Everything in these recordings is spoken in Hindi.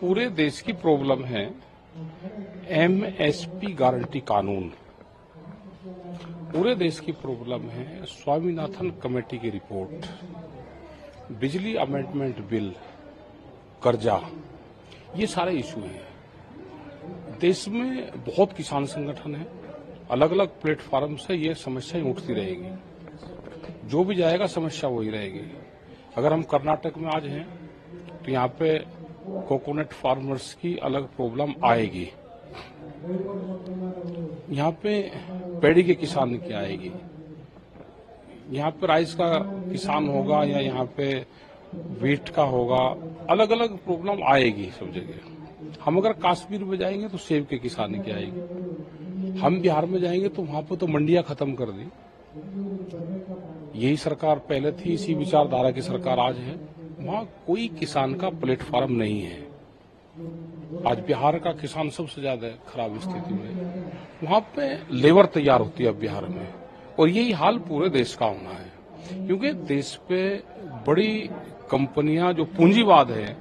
पूरे देश की प्रॉब्लम है एमएसपी गारंटी कानून। पूरे देश की प्रॉब्लम है स्वामीनाथन कमेटी की रिपोर्ट, बिजली अमेंडमेंट बिल, कर्जा, ये सारे इशू हैं। देश में बहुत किसान संगठन है, अलग अलग प्लेटफॉर्म से ये समस्याएं उठती रहेगी। जो भी जाएगा समस्या वही रहेगी। अगर हम कर्नाटक में आज हैं तो यहाँ पे कोकोनट फार्मर्स की अलग प्रॉब्लम आएगी, यहाँ पे पेड़ी के किसान की आएगी, यहाँ पे राइस का किसान होगा या यहाँ पे वीट का होगा, अलग अलग प्रॉब्लम आएगी सब जगह। हम अगर कश्मीर में जाएंगे तो सेब के किसान की आएगी, हम बिहार में जाएंगे तो वहां पे तो मंडियां खत्म कर दी। यही सरकार पहले थी, इसी विचारधारा की सरकार आज है। वहां कोई किसान का प्लेटफॉर्म नहीं है। आज बिहार का किसान सबसे ज्यादा खराब स्थिति में, वहां पे लेबर तैयार होती है बिहार में, और यही हाल पूरे देश का होना है। क्योंकि देश पे बड़ी कंपनियां जो पूंजीवाद है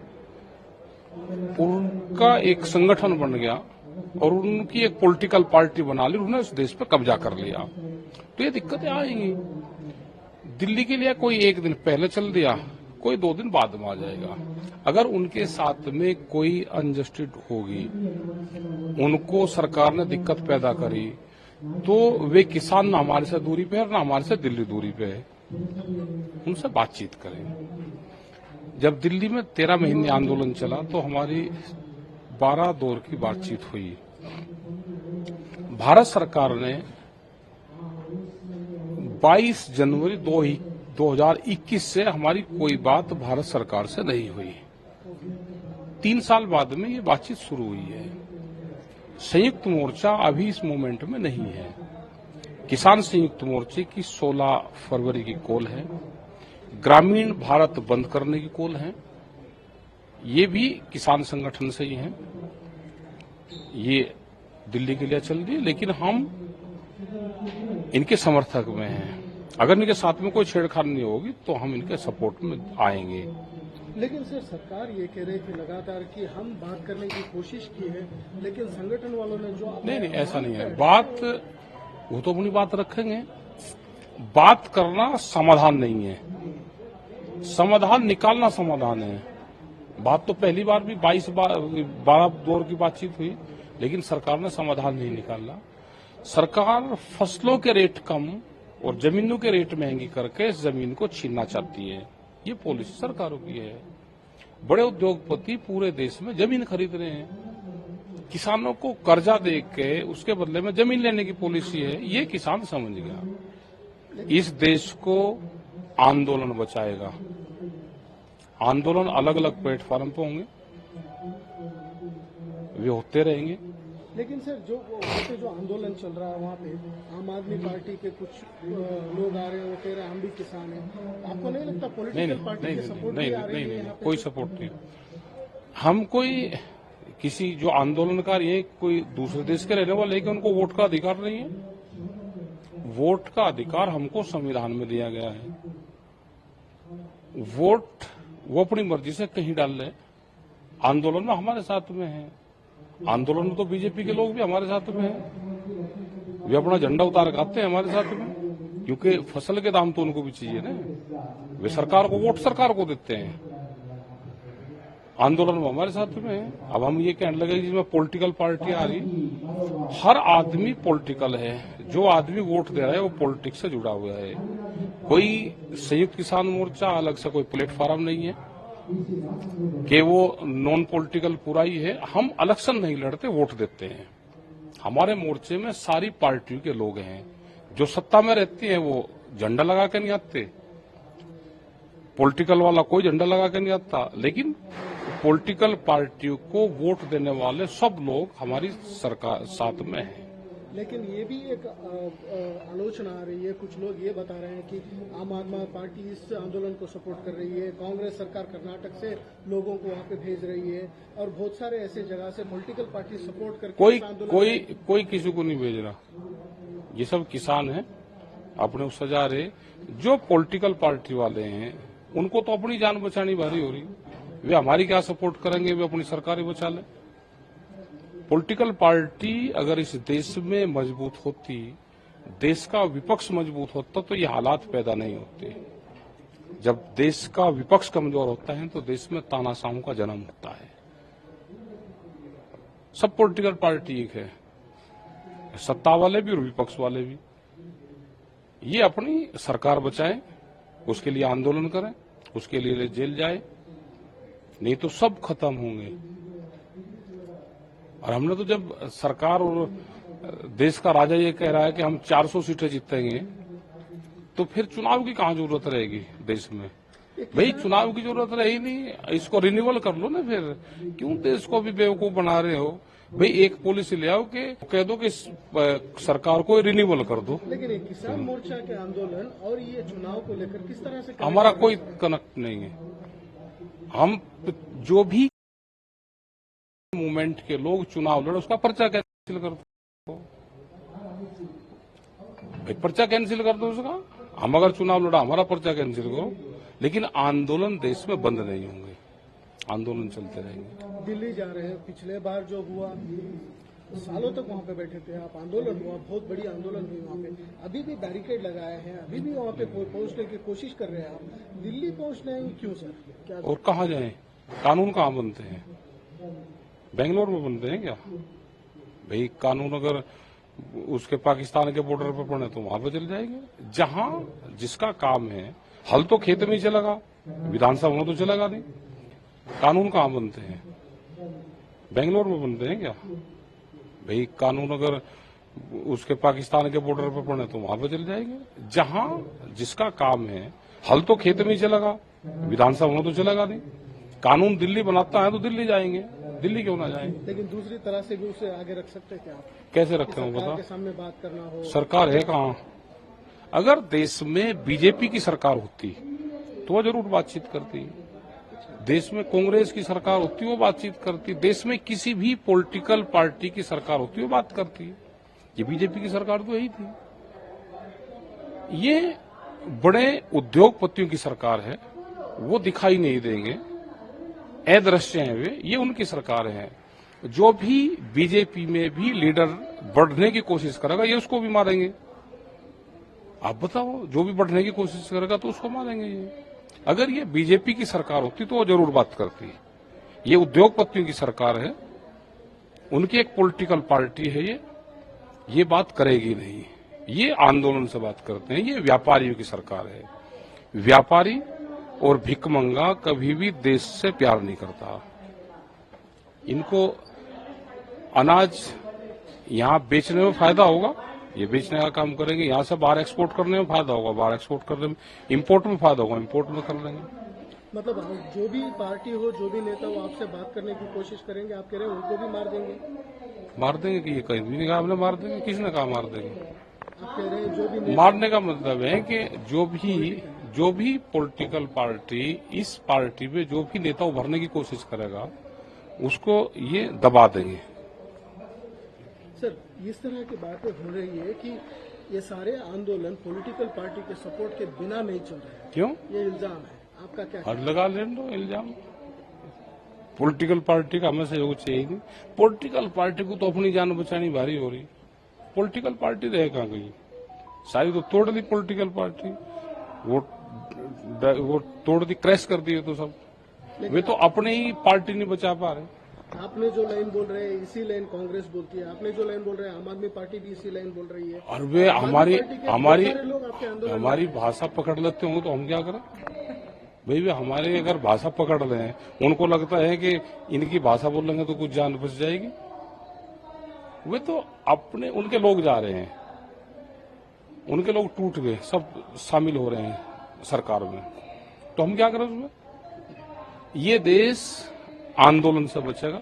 उनका एक संगठन बन गया और उनकी एक पॉलिटिकल पार्टी बना ली, उन्होंने उस देश पे कब्जा कर लिया। तो ये दिक्कतें आएंगी। दिल्ली के लिए कोई एक दिन पहले चल दिया, कोई 2 दिन बाद में आ जाएगा। अगर उनके साथ में कोई अनजस्टिस होगी, उनको सरकार ने दिक्कत पैदा करी, तो वे किसान ना हमारे से दूरी पे है ना हमारे से दिल्ली दूरी पे है, उनसे बातचीत करें। जब दिल्ली में 13 महीने आंदोलन चला तो हमारी 12 दौर की बातचीत हुई। भारत सरकार ने 22 जनवरी 2021 से हमारी कोई बात भारत सरकार से नहीं हुई। 3 साल बाद में ये बातचीत शुरू हुई है। संयुक्त मोर्चा अभी इस मोमेंट में नहीं है। किसान संयुक्त मोर्चे की 16 फरवरी की कॉल है, ग्रामीण भारत बंद करने की कॉल है, ये भी किसान संगठन से ही है। ये दिल्ली के लिए चल रही है, लेकिन हम इनके समर्थक में हैं। अगर इनके साथ में कोई छेड़छाड़ नहीं होगी तो हम इनके सपोर्ट में आएंगे। लेकिन सर, सरकार ये कह रही थी लगातार कि हम बात करने की कोशिश की है, लेकिन संगठन वालों ने जो नहीं, ऐसा नहीं है। बात वो तो अपनी बात रखेंगे। बात करना समाधान नहीं है, समाधान निकालना समाधान है। बात तो पहली बार भी 12 दौर की बातचीत हुई, लेकिन सरकार ने समाधान नहीं निकाला। सरकार फसलों के रेट कम और जमीनों के रेट महंगी करके इस जमीन को छीनना चाहती है। ये पॉलिसी सरकारों की है। बड़े उद्योगपति पूरे देश में जमीन खरीद रहे हैं, किसानों को कर्जा दे के उसके बदले में जमीन लेने की पॉलिसी है। ये किसान समझ गया। इस देश को आंदोलन बचाएगा। आंदोलन अलग अलग प्लेटफॉर्म पे होंगे, वे होते रहेंगे। लेकिन सर, जो वहाँ पे जो आंदोलन चल रहा है, वहाँ पे आम आदमी पार्टी के कुछ लोग आ रहे हैं, वो कह रहे हैं हम भी किसान हैं। आपको नहीं लगता पॉलिटिकल पार्टी की सपोर्ट भी आ रही है? नहीं, कोई सपोर्ट नहीं। हम कोई किसी जो आंदोलनकारी है कोई दूसरे देश के रहने वाले, लेकिन उनको वोट का अधिकार नहीं है। वोट का अधिकार हमको संविधान में दिया गया है। वोट वो अपनी मर्जी से कहीं डाल ले। आंदोलन में हमारे साथ में है, आंदोलन में तो बीजेपी के लोग भी हमारे साथ में हैं। वे अपना झंडा उतार के आते हैं हमारे साथ में, क्योंकि फसल के दाम तो उनको भी चाहिए ना। वे सरकार को वोट सरकार को देते हैं। आंदोलन में हमारे साथ में है। अब हम ये कहने लगे जिसमें पॉलिटिकल पार्टी आ रही, हर आदमी पॉलिटिकल है। जो आदमी वोट दे रहा है वो पॉलिटिक्स से जुड़ा हुआ है। कोई संयुक्त किसान मोर्चा अलग से कोई प्लेटफॉर्म नहीं है कि वो नॉन पॉलिटिकल पूरा ही है। हम इलेक्शन नहीं लड़ते, वोट देते हैं। हमारे मोर्चे में सारी पार्टियों के लोग हैं। जो सत्ता में रहते हैं वो झंडा लगा के नहीं आते, पॉलिटिकल वाला कोई झंडा लगा के नहीं आता, लेकिन पॉलिटिकल पार्टियों को वोट देने वाले सब लोग हमारी सरकार साथ में हैं। लेकिन ये भी एक आलोचना आ रही है, कुछ लोग ये बता रहे हैं कि आम आदमी पार्टी इस आंदोलन को सपोर्ट कर रही है, कांग्रेस सरकार कर्नाटक से लोगों को वहां पे भेज रही है, और बहुत सारे ऐसे जगह से पॉलिटिकल पार्टी सपोर्ट करके कोई किसी को नहीं भेज रहा। ये सब किसान हैं, अपने उससे सजा रहे। जो पॉलिटिकल पार्टी वाले हैं उनको तो अपनी जान बचानी भारी हो रही। वे हमारी क्या सपोर्ट करेंगे, वे अपनी सरकार ही बचा लें। पॉलिटिकल पार्टी अगर इस देश में मजबूत होती, देश का विपक्ष मजबूत होता, तो ये हालात पैदा नहीं होते। जब देश का विपक्ष कमजोर होता है तो देश में तानाशाहों का जन्म होता है। सब पॉलिटिकल पार्टी एक है, सत्ता वाले भी और विपक्ष वाले भी। ये अपनी सरकार बचाएं, उसके लिए आंदोलन करें, उसके लिए जेल जाए, नहीं तो सब खत्म होंगे। और हमने तो जब सरकार और देश का राजा ये कह रहा है कि हम 400 सीटें जीतेंगे, तो फिर चुनाव की कहां जरूरत रहेगी देश में? भाई चुनाव की जरूरत रही नहीं, इसको रिन्यूअल कर लो ना। फिर क्यों देश को भी बेवकूफ बना रहे हो? भाई एक पॉलिसी ले आओ कि कह दो कि सरकार को रिन्यूअल कर दो। लेकिन ये किसान मोर्चा के आंदोलन और ये चुनाव को लेकर किस तरह से हमारा कोई कनेक्ट नहीं है। हम जो भी मूवमेंट के लोग चुनाव लड़े उसका पर्चा कैंसिल कर दो, भाई पर्चा कैंसिल कर दो उसका। हम अगर चुनाव लड़ा, हमारा पर्चा कैंसिल करो, लेकिन आंदोलन देश में बंद नहीं होंगे, आंदोलन चलते रहेंगे। दिल्ली जा रहे हैं, पिछले बार जो हुआ सालों तक वहाँ पे बैठे थे आप, आंदोलन हुआ, बहुत बड़ी आंदोलन हुई वहाँ पे, अभी भी बैरिकेड लगाए हैं, अभी भी वहाँ पे पहुँचने की कोशिश कर रहे हैं आप। दिल्ली पहुँचने हैं क्यों सर? क्या और कहाँ जाएं? कानून कहाँ बनते हैं? बेंगलोर में बनते हैं क्या? भाई कानून अगर उसके पाकिस्तान के बॉर्डर पर पड़े तो वहां पर चल जाएंगे। जहां जिसका काम है, हल तो खेत में ही चलेगा, विधानसभा में तो चलेगा नहीं। कानून कहाँ बनते हैं? बेंगलोर में बनते हैं क्या? भाई कानून अगर उसके पाकिस्तान के बॉर्डर पर पड़े तो वहां पर चल जाएंगे। जहां जिसका काम है, हल तो खेत में ही चलेगा, विधानसभा में तो चलेगा नहीं। कानून दिल्ली बनाता है तो दिल्ली जाएंगे, दिल्ली क्यों ना जाएं? लेकिन दूसरी तरह से भी उसे आगे रख सकते हैं क्या आप? कैसे रखते हो सरकार बता? के सामने बात करना हो। सरकार है कहाँ? अगर देश में बीजेपी की सरकार होती तो वो जरूर बातचीत करती। देश में कांग्रेस की सरकार होती वो बातचीत करती। देश में किसी भी पॉलिटिकल पार्टी की सरकार होती वो बात करती। ये बीजेपी की सरकार तो यही थी। ये बड़े उद्योगपतियों की सरकार है, वो दिखाई नहीं देंगे, अदृश्य हैं वे, ये उनकी सरकार है। जो भी बीजेपी में भी लीडर बढ़ने की कोशिश करेगा, ये उसको भी मारेंगे। आप बताओ, जो भी बढ़ने की कोशिश करेगा तो उसको मारेंगे ये। अगर ये बीजेपी की सरकार होती तो वो जरूर बात करती। ये उद्योगपतियों की सरकार है, उनकी एक पॉलिटिकल पार्टी है, ये बात करेगी नहीं। ये आंदोलन से बात करते हैं। ये व्यापारियों की सरकार है। व्यापारी और भिखमंगा कभी भी देश से प्यार नहीं करता। इनको अनाज यहां बेचने में फायदा होगा, ये बेचने का काम करेंगे। यहां से बाहर एक्सपोर्ट करने में फायदा होगा, बाहर एक्सपोर्ट करने में, इंपोर्ट में फायदा होगा, इंपोर्ट में कर लेंगे। मतलब जो भी पार्टी हो, जो भी नेता हो, आपसे बात करने की कोशिश करेंगे, आप कह रहे हैं उनको भी मार देंगे? मार देंगे कि ये कहीं भी नहीं कहा हमने मार देंगे। किसने कहा मार देंगे? आप कह रहे हैं जो भी मारने का मतलब है कि जो भी पॉलिटिकल पार्टी, इस पार्टी में जो भी नेता उभरने की कोशिश करेगा उसको ये दबा देंगे। सर, इस तरह की बातें हो रही है कि ये सारे आंदोलन पॉलिटिकल पार्टी के सपोर्ट के बिना नहीं चल रहे हैं। क्यों? ये इल्जाम है, आपका क्या? हर लगा लेने दो इल्जाम। पॉलिटिकल पार्टी का हमें सहयोग चाहिए नहीं। पॉलिटिकल पार्टी को तो अपनी जान बचानी भारी हो रही। पॉलिटिकल पार्टी रहे कहाँ गई? सारी तो तोड़ दी पॉलिटिकल पार्टी, वो तोड़ दी, क्रैश कर दी तो सब। वे तो अपनी ही पार्टी नहीं बचा पा रहे। आपने जो लाइन बोल रहे हैं इसी लाइन कांग्रेस बोलती है, आपने जो लाइन बोल रहे हैं आम आदमी पार्टी भी इसी लाइन बोल रही है। और वे हमारी लोग आपके आंदोलन हमारी भाषा पकड़ लेते हो तो हम क्या करें? भाई वे हमारे अगर भाषा पकड़ रहे हैं, उनको लगता है कि इनकी भाषा बोलेंगे तो कुछ जान बच जाएगी। वे तो अपने, उनके लोग जा रहे हैं, उनके लोग टूट गए, सब शामिल हो रहे हैं सरकार में, तो हम क्या करें उसमें? ये देश आंदोलन से बचेगा,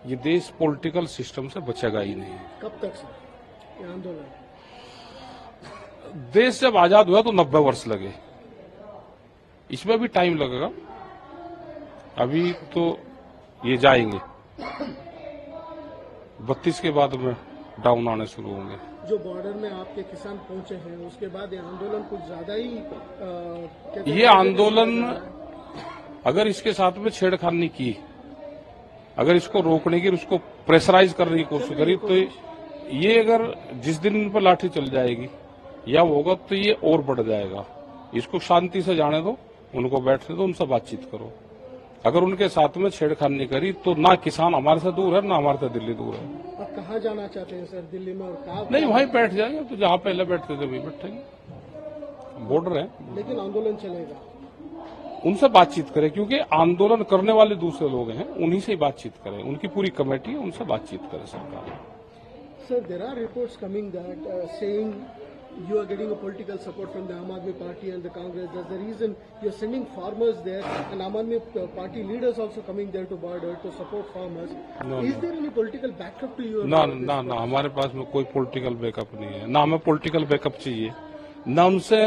ये देश पॉलिटिकल सिस्टम से बचेगा ही नहीं। कब तक सर ये आंदोलन? देश जब आजाद हुआ तो 90 वर्ष लगे, इसमें भी टाइम लगेगा। अभी तो ये जाएंगे, 32 के बाद में डाउन आने शुरू होंगे। जो बॉर्डर में आपके किसान पहुंचे हैं उसके बाद ये आंदोलन कुछ ज्यादा ही ये आंदोलन अगर इसके साथ में छेड़खानी की, अगर इसको रोकने की, उसको प्रेशराइज करने की कोशिश करी, तो ये अगर जिस दिन इन पर लाठी चल जाएगी या होगा तो ये और बढ़ जाएगा। इसको शांति से जाने दो, उनको बैठने दो, उनसे बातचीत करो। अगर उनके साथ में छेड़खानी करी तो ना किसान हमारे से दूर है, ना हमारे से दिल्ली दूर है। आप कहाँ जाना चाहते हैं सर, दिल्ली में? और कहाँ? नहीं, वहीं बैठ जाएंगे, तो जहां पहले बैठते थे वहीं बैठेंगे, बॉर्डर है। लेकिन आंदोलन चलेगा। उनसे बातचीत करें, क्योंकि आंदोलन करने वाले दूसरे लोग हैं, उन्हीं से ही बातचीत करें। उनकी पूरी कमेटी है, उनसे बातचीत करें सरकार। Sir, there are reports coming that saying you are getting a political support from the Aam Aadmi Party and the Congress. That's the reason you're sending farmers there, and Aam Aadmi Party leaders also coming there to border to support farmers. No, Is there any political backup to your? ना ना ना, हमारे पास में कोई पॉलिटिकल बैकअप नहीं है, ना हमें पॉलिटिकल बैकअप चाहिए, ना उनसे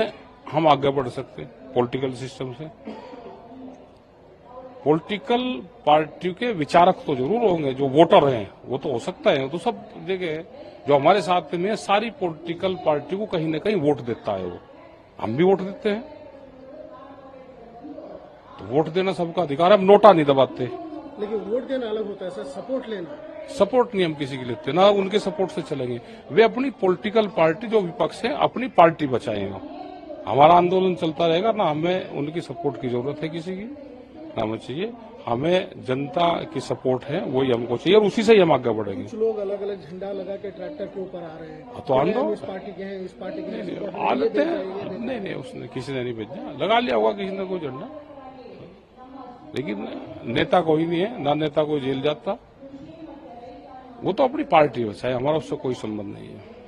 हम आगे बढ़ सकते पॉलिटिकल सिस्टम से। पॉलिटिकल पार्टियों के विचारक तो जरूर होंगे, जो वोटर हैं वो तो हो सकता है, वो तो सब जगह जो हमारे साथ में सारी पॉलिटिकल पार्टियों को कहीं न कहीं वोट देता है। वो हम भी वोट देते हैं, तो वोट देना सबका अधिकार है, हम नोटा नहीं दबाते। लेकिन वोट देना अलग होता है सर, सपोर्ट लेना। सपोर्ट नहीं हम किसी की लेते, ना उनके सपोर्ट से चलेंगे। वे अपनी पॉलिटिकल पार्टी जो विपक्ष है अपनी पार्टी बचाएगा, हमारा आंदोलन चलता रहेगा। ना हमें उनकी सपोर्ट की जरूरत है किसी की, ना हमें चाहिए। हमें जनता की सपोर्ट है, वही हमको चाहिए, और उसी से ही हम आगे बढ़ेंगे। कुछ लोग अलग अलग झंडा लगा के ट्रैक्टर के ऊपर आ रहे हैं, तो आंदोलन हम इस पार्टी के हैं, इस पार्टी के हैं, आ लेते हैं। नहीं, उसने किसी ने नहीं भेजा, लगा लिया होगा किसी ने कोई झंडा, लेकिन नेता कोई नहीं है, ना नेता कोई जेल जाता। वो तो अपनी पार्टी बचाए, हमारा उससे कोई संबंध नहीं है।